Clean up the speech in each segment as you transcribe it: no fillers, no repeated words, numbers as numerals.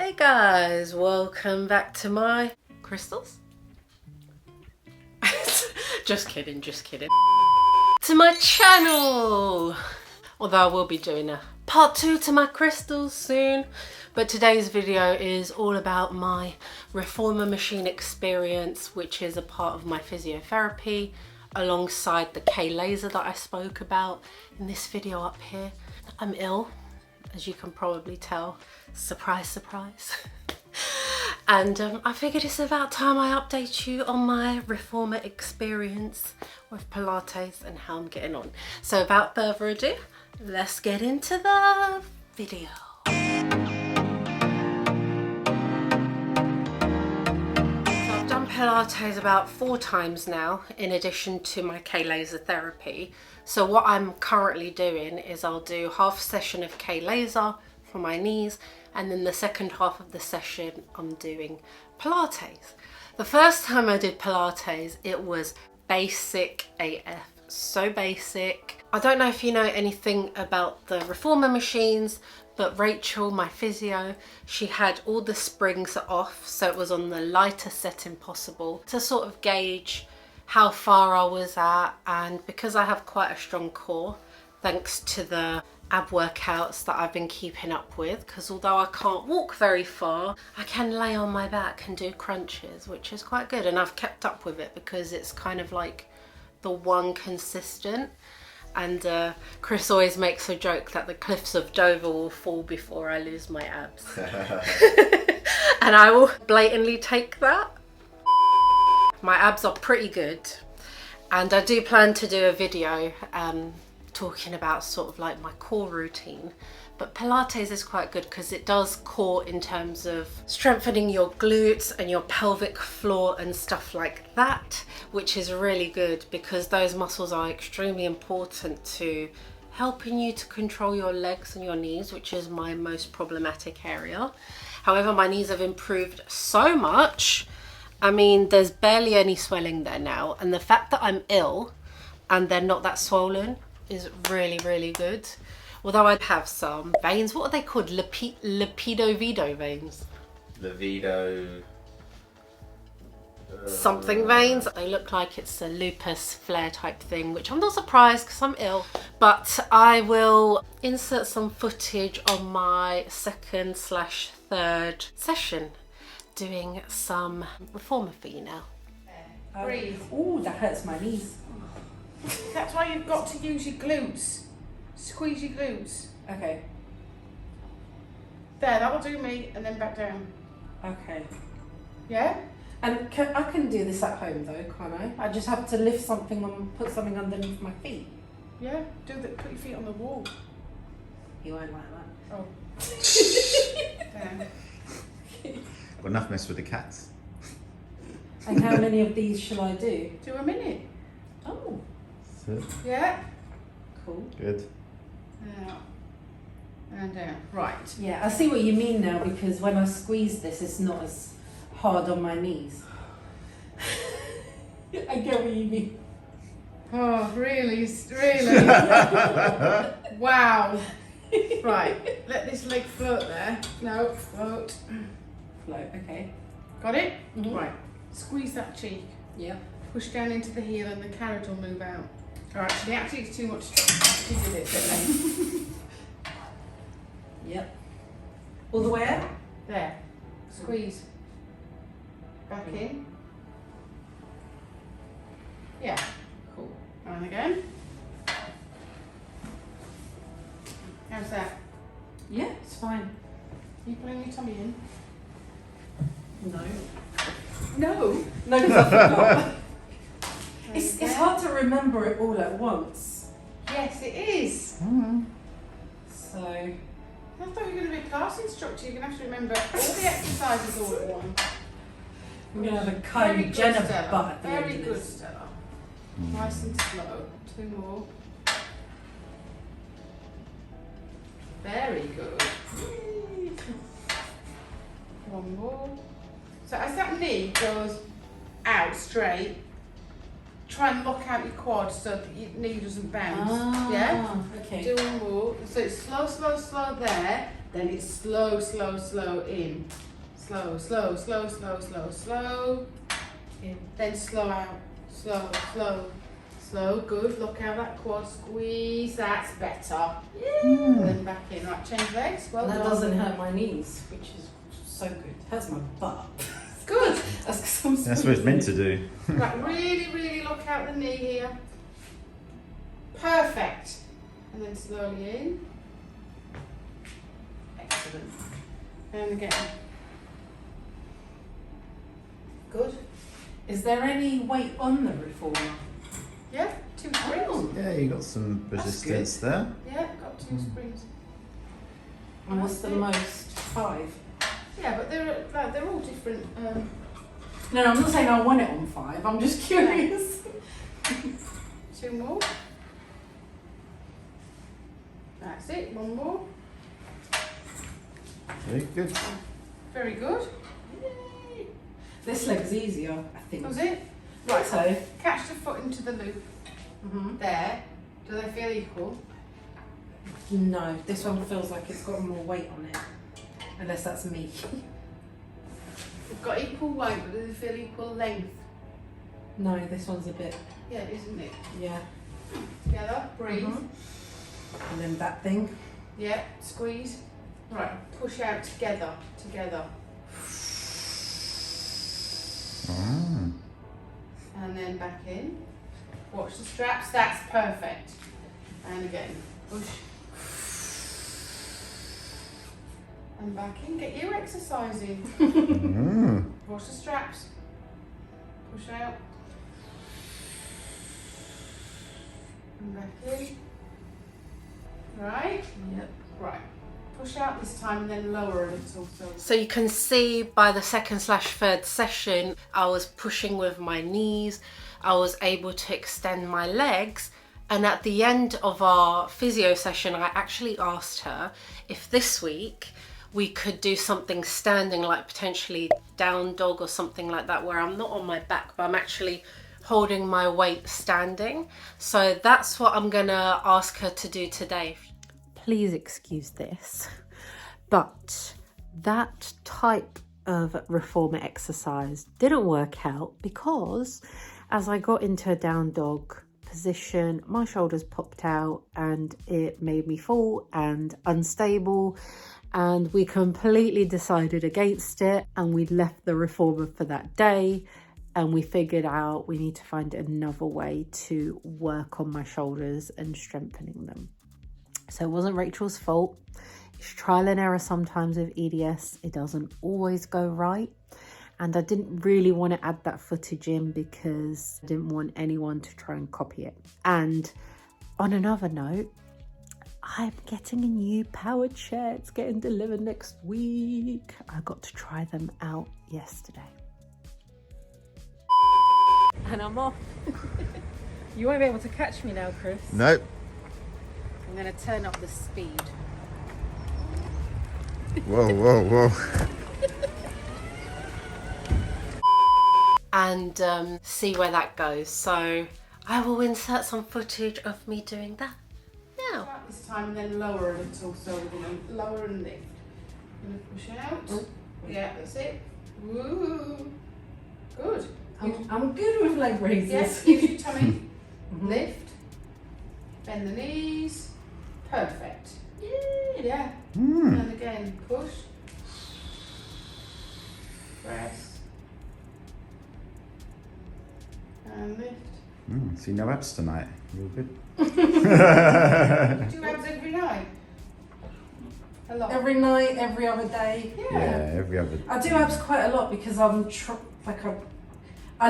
Hey guys, welcome back to my crystals. Just kidding. To my channel. Although I will be doing a part 2 to my crystals soon. But today's video is all about my reformer machine experience, which is a part of my physiotherapy, alongside the K laser that I spoke about in this video up here. I'm ill, as you can probably tell. Surprise, surprise. And I figured it's about time I update you on my reformer experience with Pilates and how I'm getting on. So without further ado, let's get into the video. So I've done Pilates about 4 times now, in addition to my K laser therapy. So what I'm currently doing is I'll do half a session of K laser for my knees, and then the second half of the session I'm doing Pilates. The first time I did Pilates, it was basic AF, so basic. I don't know if you know anything about the reformer machines, but Rachel, my physio, she had all the springs off, so it was on the lighter setting possible to sort of gauge how far I was at. And because I have quite a strong core, thanks to the ab workouts that I've been keeping up with, because although I can't walk very far, I can lay on my back and do crunches, which is quite good, and I've kept up with it because it's kind of like the one consistent. And Chris always makes a joke that the cliffs of Dover will fall before I lose my abs. And I will blatantly take that. My abs are pretty good, and I do plan to do a video talking about sort of like my core routine. But Pilates is quite good because it does core in terms of strengthening your glutes and your pelvic floor and stuff like that, which is really good because those muscles are extremely important to helping you to control your legs and your knees, which is my most problematic area. However, my knees have improved so much. I mean, there's barely any swelling there now, and the fact that I'm ill and they're not that swollen is really good. Although I have some veins, what are they called? Lipido-Vido veins? Livido... something veins. They look like it's a lupus flare type thing, which I'm not surprised because I'm ill. But I will insert some footage on my 2nd/3rd session doing some reformer for you now. Breathe. Oh, that hurts my knees. That's why you've got to use your glutes. Squeeze your glutes. Okay. There, that'll do me, and then back down. Okay. Yeah? And I can do this at home though, can't I? I just have to lift something and put something underneath my feet. Yeah, put your feet on the wall. You won't like that. Oh. There. Got enough mess with the cats. And how many of these shall I do? Do a minute. Oh, Yeah? cool. Good. Out. And down. Right. Yeah, I see what you mean now, because when I squeeze this, it's not as hard on my knees. I get what you mean. Oh, really? Really? Wow. Right. Let this leg float there. No, float. Float, okay. Got it? Mhm. Right. Squeeze that cheek. Yeah. Push down into the heel and the carriage will move out. Alright, so the actually it's too much strength. You did it, didn't Yep. All the way out? There. Squeeze. Back in. Yeah. Cool. And again. How's that? Yeah, it's fine. You putting your tummy in? No. No. No, because I forgot. It's hard to remember it all at once. Yes, it is. So, I thought you were going to be a class instructor. You're going to have to remember all the exercises all at once. I'm going to have a Very Kylie good, Jenner Stella. butt at the Very end of good, this. Stella. Nice and slow. 2 more. Very good. 1 more. So as that knee goes out straight, try and lock out your quad so that your knee doesn't bounce. Yeah? Okay. Do 1 more. So it's slow, slow, slow there. Then it's slow, slow, slow in. Slow, slow, slow, slow, slow, slow. In. Then slow out. Slow, slow, slow. Good. Look how that quad squeeze. That's better. And then back in. Right, change legs. Well That done. doesn't hurt my knees, which is so good. It hurts my butt. Good. That's what it's meant to do. Right, really, really look out the knee here. Perfect. And then slowly in. Excellent. And again. Good. Is there any weight on the reformer? Yeah, 2 springs. Yeah, you got some resistance there. Yeah, got 2 springs. And what's the most? 5? Yeah, but they're all different. No, I'm not saying I want it on 5. I'm just curious. 2 more. That's it. 1 more. Very good. Very good. This leg's easier, I think. That was it. Right, so. Catch the foot into the loop. There. Do they feel equal? No, this one feels like it's got more weight on it. Unless that's me. They've got equal weight, but do they feel equal length? No, this one's a bit. Yeah, isn't it? Yeah. Together. Breathe. And then that thing. Yeah. Squeeze. Right. Push out together. Together. And then back in. Watch the straps. That's perfect. And again. Push. And back in. Get you exercising. Watch the straps. Push out. And back in. Right? Yep. Right. Push out this time and then lower a little. So you can see by the 2nd/3rd session, I was pushing with my knees. I was able to extend my legs. And at the end of our physio session, I actually asked her if this week we could do something standing, like potentially down dog or something like that, where I'm not on my back, but I'm actually holding my weight standing. So that's what I'm gonna ask her to do today. Please excuse this, but that type of reformer exercise didn't work out because as I got into a down dog position, my shoulders popped out and it made me fall and unstable, and we completely decided against it and we left the reformer for that day, and we figured out we need to find another way to work on my shoulders and strengthening them. So it wasn't Rachel's fault. It's trial and error sometimes with EDS. It doesn't always go right. And I didn't really want to add that footage in because I didn't want anyone to try and copy it. And on another note, I'm getting a new power chair. It's getting delivered next week. I got to try them out yesterday. And I'm off. You won't be able to catch me now, Chris. Nope. I'm going to turn up the speed. Whoa, whoa, whoa. And see where that goes. So I will insert some footage of me doing that now. Start this time and then lower a little. So we're going to lower and lift. We're going to push out. Oh. Yeah, that's it. Woo. Good. I'm good with leg raises. Yes, use your tummy. Lift. Bend the knees. Perfect. Yeah. And again, push. Press. And lift. See, no abs tonight. You're good. You do abs every night? A lot? Every night, every other day. Yeah, every other. I do abs quite a lot because I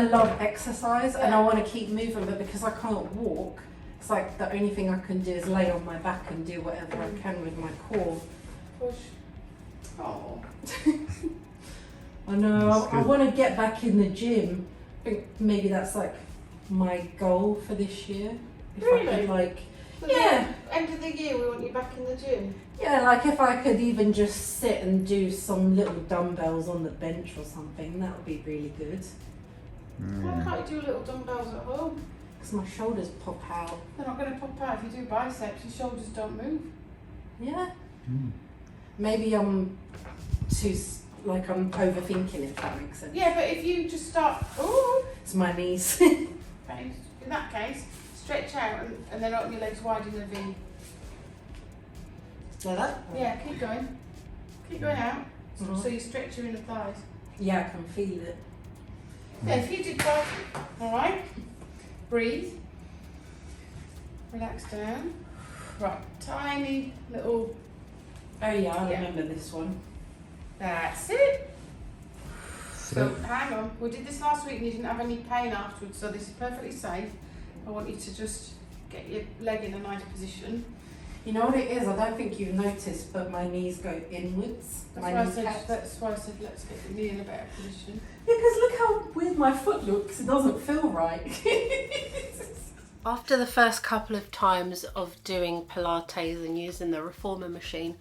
love exercise and I want to keep moving, but because I can't walk, it's like the only thing I can do is lay on my back and do whatever I can with my core. Push. Oh. I know, That's I good. want to get back in the gym. I think maybe that's like my goal for this year. If I Really? could So Yeah. then, end of the year, we want you back in the gym. yeah, like if I could even just sit and do some little dumbbells on the bench or something, that would be really good. Why can't you do little dumbbells at home? Because my shoulders pop out. They're not going to pop out if you do biceps. Your shoulders don't move. Yeah. Maybe I'm too, like I'm overthinking it, if that makes sense. Yeah, but if you just start, oh, It's my knees. in that case, stretch out and then open your legs wide in a V. Like that? Yeah, keep going. Keep going out. Mhm. So you stretch your inner thighs. Yeah, I can feel it. Yeah, if you did that, alright. Breathe. Relax down. Right, tiny little, Oh yeah, I Yeah. remember this one. that's it. So hang on, we did this last week and you didn't have any pain afterwards, so this is perfectly safe. I want you to just get your leg in a nice position. You know what it is? I don't think you've noticed, but my knees go inwards. My That's kneecaps. why I said let's get the knee in a better position. Because look how weird my foot looks. It doesn't feel right. After the first couple of times of doing Pilates and using the reformer machine,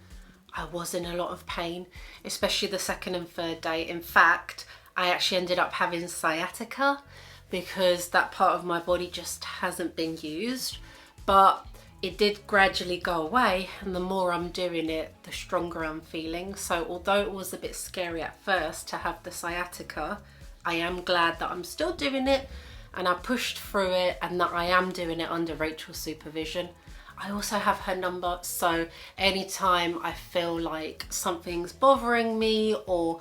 I was in a lot of pain, especially the second and third day. In fact, I actually ended up having sciatica because that part of my body just hasn't been used. But it did gradually go away, and the more I'm doing it, the stronger I'm feeling. So although it was a bit scary at first to have the sciatica, I am glad that I'm still doing it and I pushed through it, and that I am doing it under Rachel's supervision. I also have her number, so anytime I feel like something's bothering me or,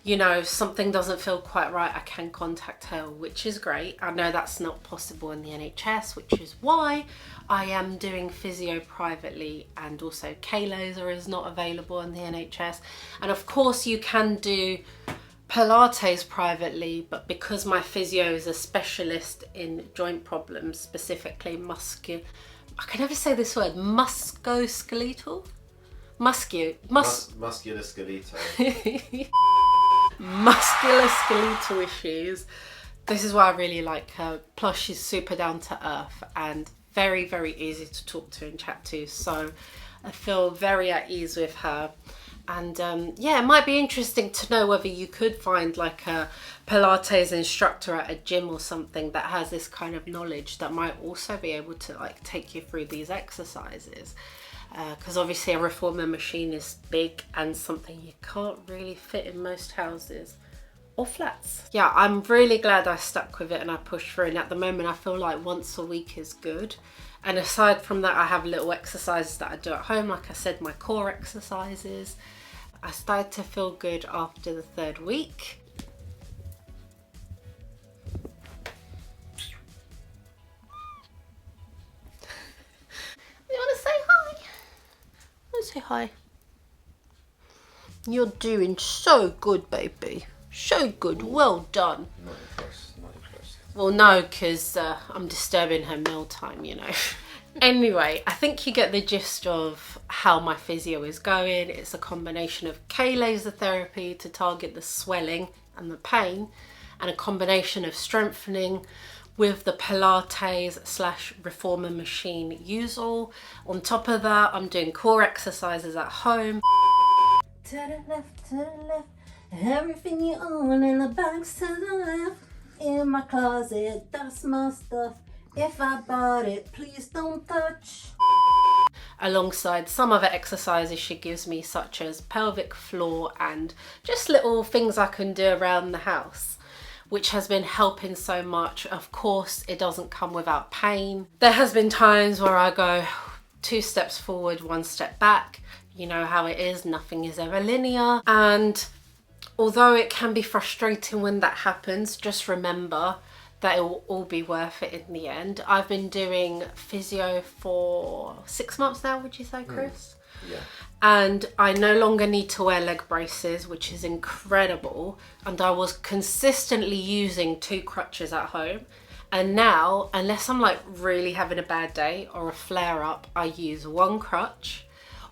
you know, something doesn't feel quite right, I can contact her, which is great. I know that's not possible in the NHS, which is why I am doing physio privately, and also K-laser is not available in the NHS. And of course you can do Pilates privately, but because my physio is a specialist in joint problems, specifically I can never say this word, musculoskeletal? Musculoskeletal. Musculoskeletal issues. This is why I really like her. Plus she's super down to earth and very, very easy to talk to and chat to. So I feel very at ease with her. And yeah, it might be interesting to know whether you could find like a Pilates instructor at a gym or something that has this kind of knowledge that might also be able to like take you through these exercises. Because obviously a reformer machine is big and something you can't really fit in most houses or flats. Yeah, I'm really glad I stuck with it and I pushed through, and at the moment I feel like once a week is good. And aside from that, I have little exercises that I do at home, like I said, my core exercises. I started to feel good after the third week. You want to say hi? Let's say hi. You're doing so good, baby. So good. Well done. Not impressed, not impressed. Well, no, because I'm disturbing her mealtime, you know. Anyway, I think you get the gist of how my physio is going. It's a combination of K-laser therapy to target the swelling and the pain, and a combination of strengthening with the Pilates / reformer machine usual. On top of that, I'm doing core exercises at home. To the left, everything you own in the bags to the left. In my closet, that's my stuff. If I bought it, please don't touch. Alongside some other exercises she gives me, such as pelvic floor and just little things I can do around the house, which has been helping so much. Of course, it doesn't come without pain. There has been times where I go 2 steps forward, 1 step back. You know how it is, nothing is ever linear. And although it can be frustrating when that happens, just remember that it will all be worth it in the end. I've been doing physio for 6 months now, would you say, Chris? Yeah. And I no longer need to wear leg braces, which is incredible. And I was consistently using 2 crutches at home. And now, unless I'm like really having a bad day or a flare up, I use 1 crutch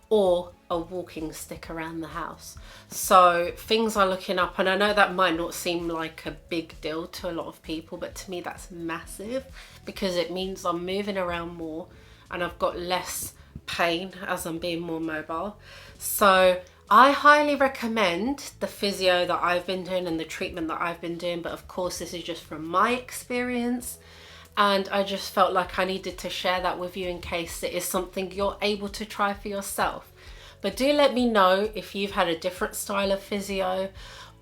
or a walking stick around the house. So things are looking up, and I know that might not seem like a big deal to a lot of people, but to me that's massive because it means I'm moving around more and I've got less pain as I'm being more mobile. So I highly recommend the physio that I've been doing and the treatment that I've been doing, but of course this is just from my experience, and I just felt like I needed to share that with you in case it is something you're able to try for yourself. But do let me know if you've had a different style of physio,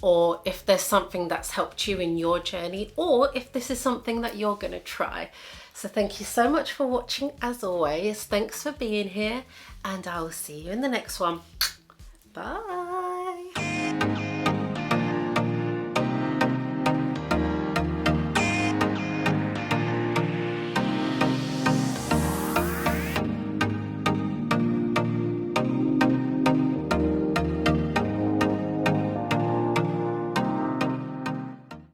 or if there's something that's helped you in your journey, or if this is something that you're going to try. So thank you so much for watching as always. Thanks for being here, and I will see you in the next one. Bye.